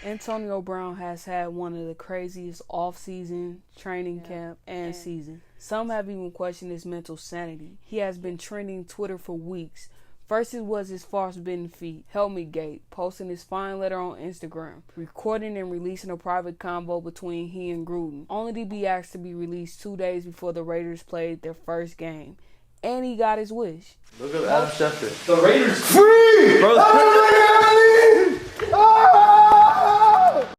Antonio Brown has had one of the craziest off-season, training camp, and season. Some have even questioned his mental sanity. He has been trending Twitter for weeks. First it was his frostbitten feet, Helmet Gate, posting his fine letter on Instagram, recording and releasing a private convo between he and Gruden, only to be asked to be released 2 days before the Raiders played their first game. And he got his wish. Look at Adam Schefter. The Raiders Free! Bro.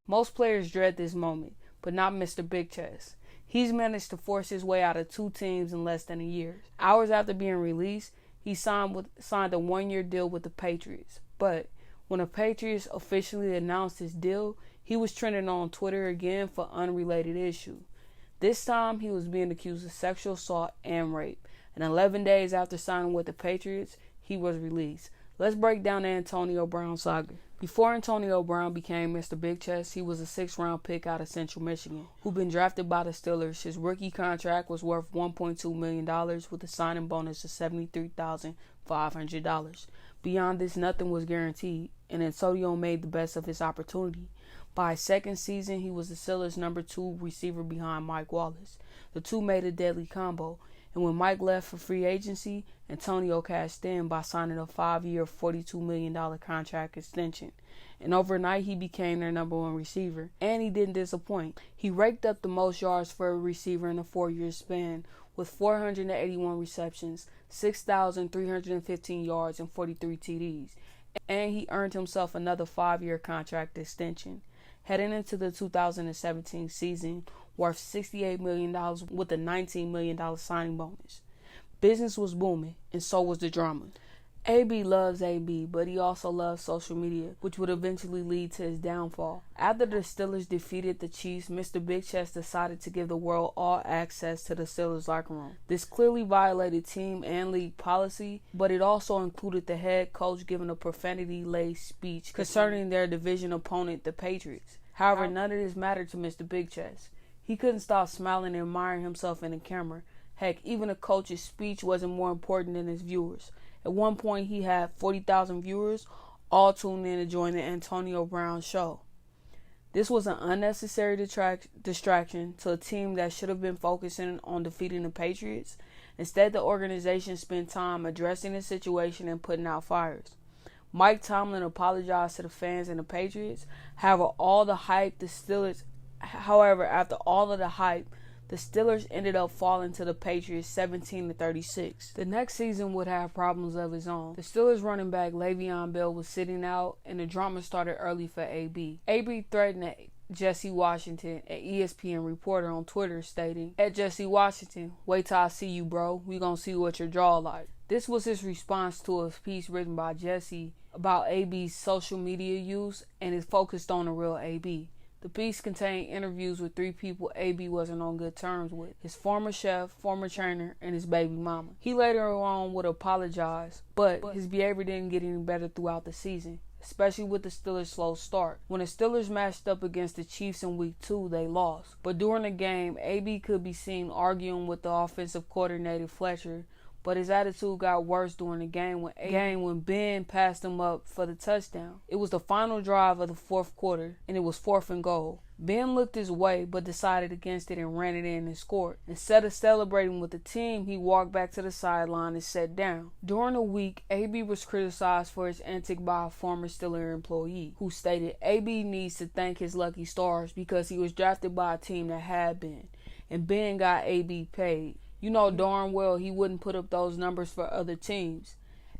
Most players dread this moment, but not Mr. Big Chest. He's managed to force his way out of 2 teams in less than a year. Hours after being released, he signed a 1-year deal with the Patriots. But when the Patriots officially announced his deal, he was trending on Twitter again for unrelated issue. This time, he was being accused of sexual assault and rape. And 11 days after signing with the Patriots, he was released. Let's break down the Antonio Brown saga. Before Antonio Brown became Mr. Big Chest, he was a 6th-round pick out of Central Michigan, who'd been drafted by the Steelers. His rookie contract was worth $1.2 million with a signing bonus of $73,500. Beyond this, nothing was guaranteed, and Antonio made the best of his opportunity. By his second season, he was the Steelers' number 2 receiver behind Mike Wallace. The two made a deadly combo. And when Mike left for free agency, Antonio cashed in by signing a 5-year, $42 million contract extension. And overnight, he became their number 1 receiver. And he didn't disappoint. He raked up the most yards for a receiver in a 4-year span with 481 receptions, 6,315 yards, and 43 TDs. And he earned himself another 5-year contract extension. Heading into the 2017 season, worth $68 million with a $19 million signing bonus. Business was booming, and so was the drama. AB loves AB, but he also loves social media, which would eventually lead to his downfall. After the Steelers defeated the Chiefs, Mr. Big Chest decided to give the world all access to the Steelers locker room. This clearly violated team and league policy, but it also included the head coach giving a profanity-laced speech concerning their division opponent, the Patriots. However, none of this mattered to Mr. Big Chest. He couldn't stop smiling and admiring himself in the camera. Heck, even a coach's speech wasn't more important than his viewers. At one point, he had 40,000 viewers, all tuned in to join the Antonio Brown show. This was an unnecessary distraction to a team that should have been focusing on defeating the Patriots. Instead, the organization spent time addressing the situation and putting out fires. Mike Tomlin apologized to the fans and the Patriots. However, after all of the hype, the Steelers ended up falling to the Patriots 17-36. The next season would have problems of its own. The Steelers running back Le'Veon Bell was sitting out, and the drama started early for AB. AB threatened Jesse Washington, an ESPN reporter on Twitter, stating, "At Jesse Washington, wait till I see you, bro. We gonna see what your jaw like." This was his response to a piece written by Jesse about AB's social media use, and it focused on the real AB. The piece contained interviews with 3 people AB wasn't on good terms with: his former chef, former trainer, and his baby mama. He later on would apologize, but his behavior didn't get any better throughout the season, especially with the Steelers' slow start. When the Steelers matched up against the Chiefs in Week 2, they lost. But during the game, AB could be seen arguing with the offensive coordinator Fletcher, but his attitude got worse during the game when Ben passed him up for the touchdown. It was the final drive of the 4th quarter, and it was 4th and goal. Ben looked his way, but decided against it and ran it in and scored. Instead of celebrating with the team, he walked back to the sideline and sat down. During the week, AB was criticized for his antics by a former Steeler employee, who stated AB needs to thank his lucky stars because he was drafted by a team that had been, and Ben got AB paid. You know darn well he wouldn't put up those numbers for other teams.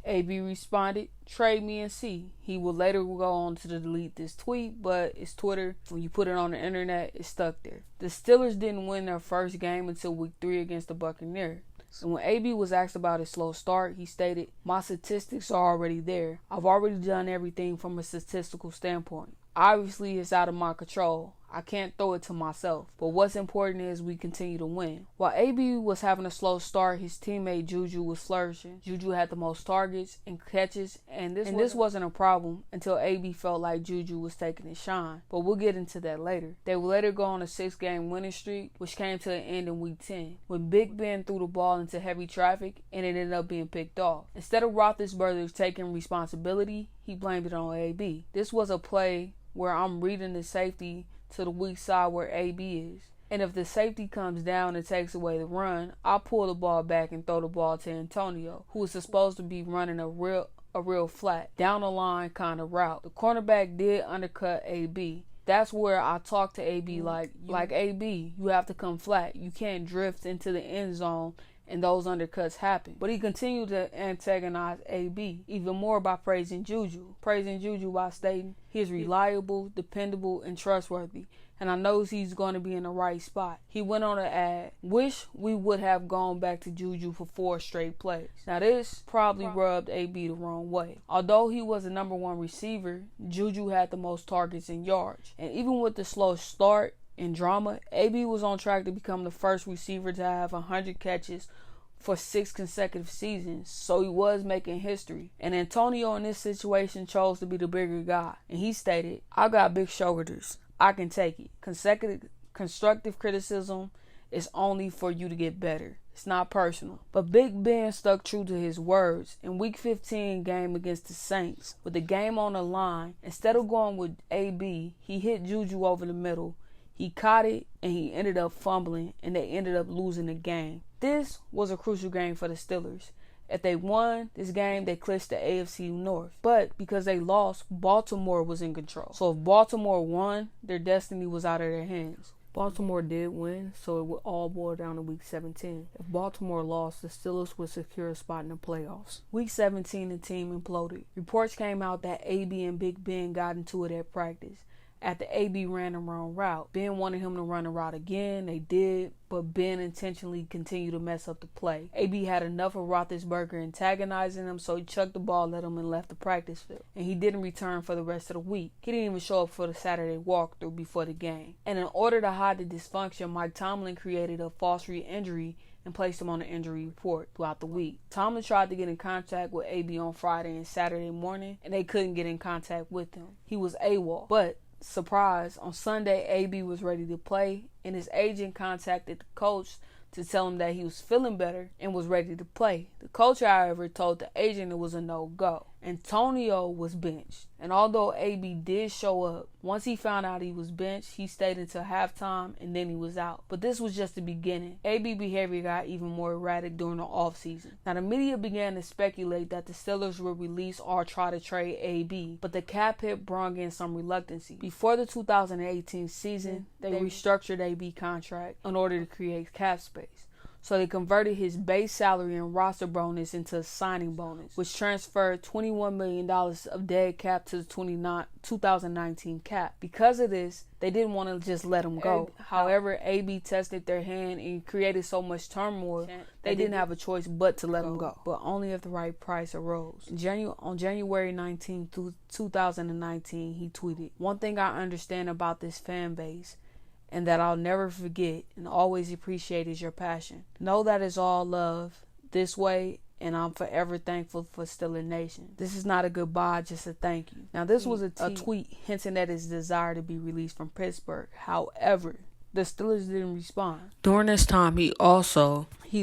AB responded, "Trade me and see." He would later go on to delete this tweet, but it's Twitter. When you put it on the internet, it's stuck there. The Steelers didn't win their first game until Week 3 against the Buccaneers. And when AB was asked about his slow start, he stated, "My statistics are already there. I've already done everything from a statistical standpoint. Obviously, it's out of my control. I can't throw it to myself. But what's important is we continue to win." While AB was having a slow start, his teammate Juju was flourishing. Juju had the most targets and catches, and this wasn't a problem until AB felt like Juju was taking his shine. But we'll get into that later. They would later go on a 6-game winning streak, which came to an end in Week 10, when Big Ben threw the ball into heavy traffic and it ended up being picked off. Instead of Roethlisberger taking responsibility, he blamed it on AB. This was a play where I'm reading the safety to the weak side where AB is. And if the safety comes down and takes away the run, I'll pull the ball back and throw the ball to Antonio, who is supposed to be running a real flat, down the line kind of route. The cornerback did undercut AB. That's where I talk to AB like AB, you have to come flat. You can't drift into the end zone and those undercuts happen. But he continued to antagonize AB even more by praising Juju by stating he is reliable, dependable, and trustworthy, and I know he's going to be in the right spot. He went on to add, wish we would have gone back to Juju for 4 straight plays. Now this probably rubbed AB the wrong way. Although he was the number 1 receiver, Juju had the most targets and yards. And even with the slow start and drama, AB was on track to become the first receiver to have 100 catches for 6 consecutive seasons, so he was making history. And Antonio in this situation chose to be the bigger guy, and he stated, I got big shoulders, I can take it. Constructive criticism is only for you to get better. It's not personal. But Big Ben stuck true to his words. In Week 15 game against the Saints, with the game on the line, instead of going with AB, he hit Juju over the middle. He caught it, and he ended up fumbling, and they ended up losing the game. This was a crucial game for the Steelers. If they won this game, they clinched the AFC North. But because they lost, Baltimore was in control. So if Baltimore won, their destiny was out of their hands. Baltimore did win, so it would all boil down to Week 17. If Baltimore lost, the Steelers would secure a spot in the playoffs. Week 17, the team imploded. Reports came out that AB and Big Ben got into it at practice. After AB ran the wrong route, Ben wanted him to run the route again. They did, but Ben intentionally continued to mess up the play. AB had enough of Roethlisberger antagonizing him, so he chucked the ball at him and left the practice field. And he didn't return for the rest of the week. He didn't even show up for the Saturday walkthrough before the game. And in order to hide the dysfunction, Mike Tomlin created a false re-injury and placed him on the injury report throughout the week. Tomlin tried to get in contact with AB on Friday and Saturday morning, and they couldn't get in contact with him. He was AWOL. But surprise, on Sunday, AB was ready to play, and his agent contacted the coach to tell him that he was feeling better and was ready to play. The coach, however, told the agent it was a no-go. Antonio was benched, and although AB did show up, once he found out he was benched, he stayed until halftime and then he was out. But this was just the beginning. AB behavior got even more erratic during the offseason. Now the media began to speculate that the Steelers would release or try to trade AB, but the cap hit brought in some reluctancy. Before the 2018 season, they restructured AB contract in order to create cap space. So they converted his base salary and roster bonus into a signing bonus, which transferred $21 million of dead cap to the 2019 cap. Because of this, they didn't want to just let him go. However, AB tested their hand and created so much turmoil, they didn't have a choice but to let him go. But only if the right price arose. On January 19, 2019, he tweeted, "One thing I understand about this fan base, and that I'll never forget and always appreciate, is your passion. Know that it's all love this way, and I'm forever thankful for Steeler Nation. This is not a goodbye, just a thank you." Now, this was a tweet hinting at his desire to be released from Pittsburgh. However, the Steelers didn't respond. During this time, he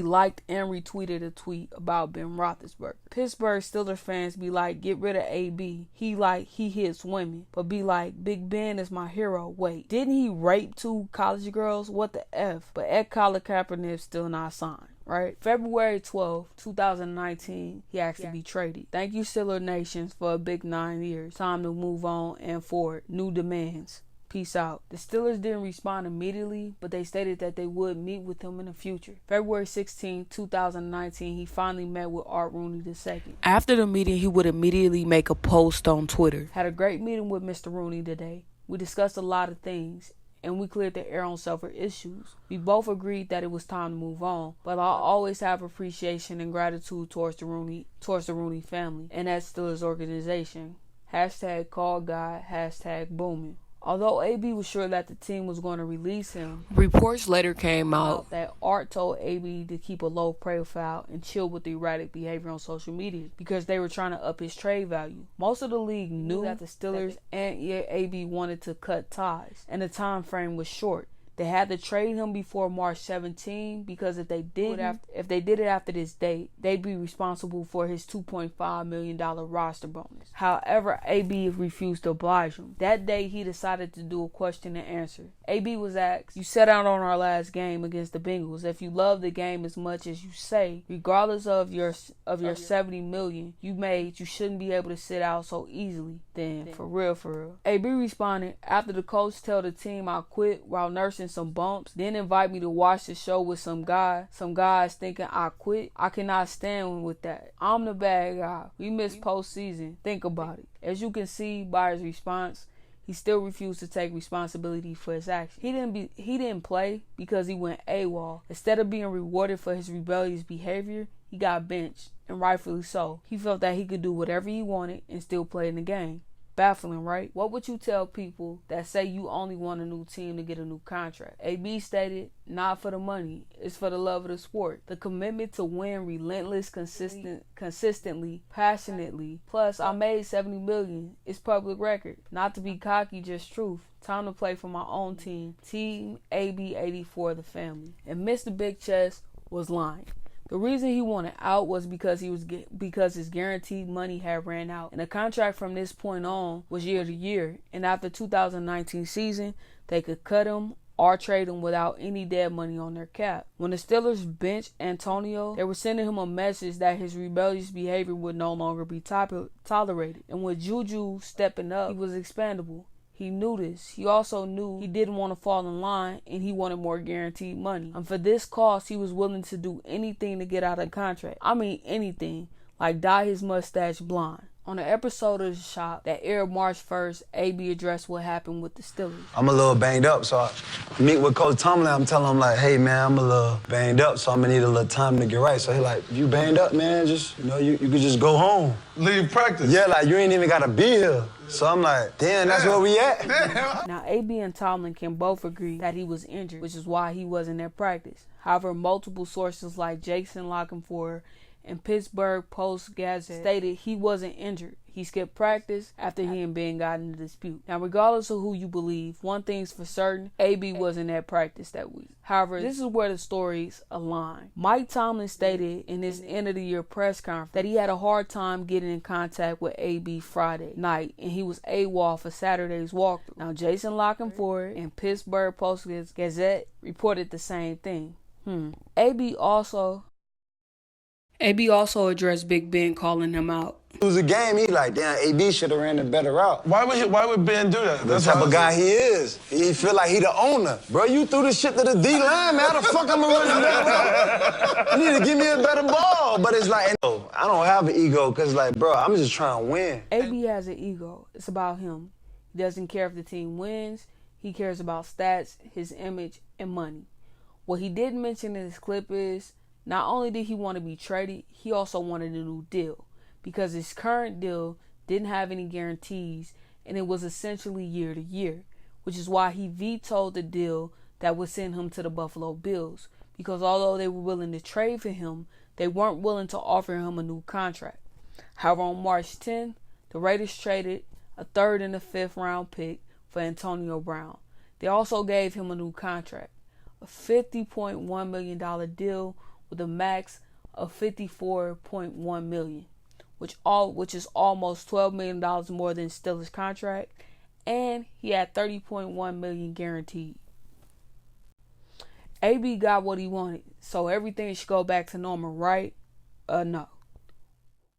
liked and retweeted a tweet about Ben Roethlisberger. Pittsburgh Steelers fans be like, get rid of AB. He hits women. But be like, Big Ben is my hero. Wait, didn't he rape 2 college girls? What the F? But Ed Colin Kaepernick still not signed. Right? February 12, 2019, he asked to be traded. Thank you, Steeler Nation, for a big 9 years. Time to move on and forward. New demands. Peace out. The Steelers didn't respond immediately, but they stated that they would meet with him in the future. February 16, 2019, he finally met with Art Rooney II. After the meeting, he would immediately make a post on Twitter. Had a great meeting with Mr. Rooney today. We discussed a lot of things, and we cleared the air on several issues. We both agreed that it was time to move on, but I'll always have appreciation and gratitude towards the Rooney family and that Steelers organization. # call guy, # booming. Although AB was sure that the team was going to release him, reports later came out that Art told AB to keep a low profile and chill with the erratic behavior on social media because they were trying to up his trade value. Most of the league knew that the Steelers and AB wanted to cut ties, and the time frame was short. They had to trade him before March 17 because if they did it after this date, they'd be responsible for his $2.5 million roster bonus. However, AB refused to oblige him. That day, he decided to do a question and answer. AB was asked, "You set out on our last game against the Bengals. If you love the game as much as you say, regardless of your $70 million you made, you shouldn't be able to sit out so easily. Then, for real. AB responded, "After the coach tell the team I quit while nursing some bumps, then invite me to watch the show with some guys thinking I quit, I cannot stand with that. I'm the bad guy. We missed postseason. Think about it." As you can see by his response, he still refused to take responsibility for his actions. He didn't play because he went AWOL. Instead of being rewarded for his rebellious behavior, he got benched, and rightfully so. He felt that he could do whatever he wanted and still play in the game. Baffling, right? What would you tell people that say you only want a new team to get a new contract? AB stated, "Not for the money. It's for the love of the sport. The commitment to win relentless, consistently, passionately. Plus, I made $70 million. It's public record. Not to be cocky, just truth. Time to play for my own team. Team AB84, the family." And Mr. Big Chest was lying. The reason he wanted out was because his guaranteed money had ran out, and the contract from this point on was year to year. And after 2019 season, they could cut him or trade him without any dead money on their cap. When the Steelers benched Antonio, they were sending him a message that his rebellious behavior would no longer be tolerated. And with Juju stepping up, he was expendable. He knew this. He also knew he didn't want to fall in line, and he wanted more guaranteed money. And for this cost, he was willing to do anything to get out of the contract. I mean anything, like dye his mustache blonde. On an episode of The Shop that aired March 1st, AB addressed what happened with the Steelers. I'm a little banged up, so I meet with Coach Tomlin. I'm telling him, like, "Hey, man, I'm a little banged up, so I'm going to need a little time to get right." So he like, "If you banged up, man, just, you could just go home. Leave practice." Yeah, like, you ain't even got to be here. So I'm like, damn, that's where we at. Now, AB and Tomlin can both agree that he was injured, which is why he wasn't at practice. However, multiple sources like Jason Lockenford and Pittsburgh Post-Gazette stated he wasn't injured. He skipped practice after he and Ben got in a dispute. Now, regardless of who you believe, one thing's for certain, AB wasn't at practice that week. However, this is where the stories align. Mike Tomlin stated in his end-of-the-year press conference that he had a hard time getting in contact with AB Friday night, and he was AWOL for Saturday's walkthrough. Now, Jason Lockenford and Pittsburgh Post-Gazette reported the same thing. AB also addressed Big Ben calling him out. It was a game, he like, damn, AB should have ran a better route. Why would Ben do that? The type of guy he is. He feel like he the owner. Bro, you threw this shit to the D-line, man. How the fuck I'm gonna run that route? You need to give me a better ball. But it's like, I don't have an ego, because like, bro, I'm just trying to win. AB has an ego. It's about him. He doesn't care if the team wins. He cares about stats, his image, and money. What he didn't mention in his clip is, not only did he want to be traded, he also wanted a new deal, because his current deal didn't have any guarantees, and it was essentially year to year, which is why he vetoed the deal that would send him to the Buffalo Bills, because although they were willing to trade for him, they weren't willing to offer him a new contract. However, on March 10th, the Raiders traded a 3rd and a 5th round pick for Antonio Brown. They also gave him a new contract, a $50.1 million deal with a max of $54.1 million, which is almost $12 million more than Steelers' contract, and he had $30.1 million guaranteed. AB got what he wanted, so everything should go back to normal, right? No.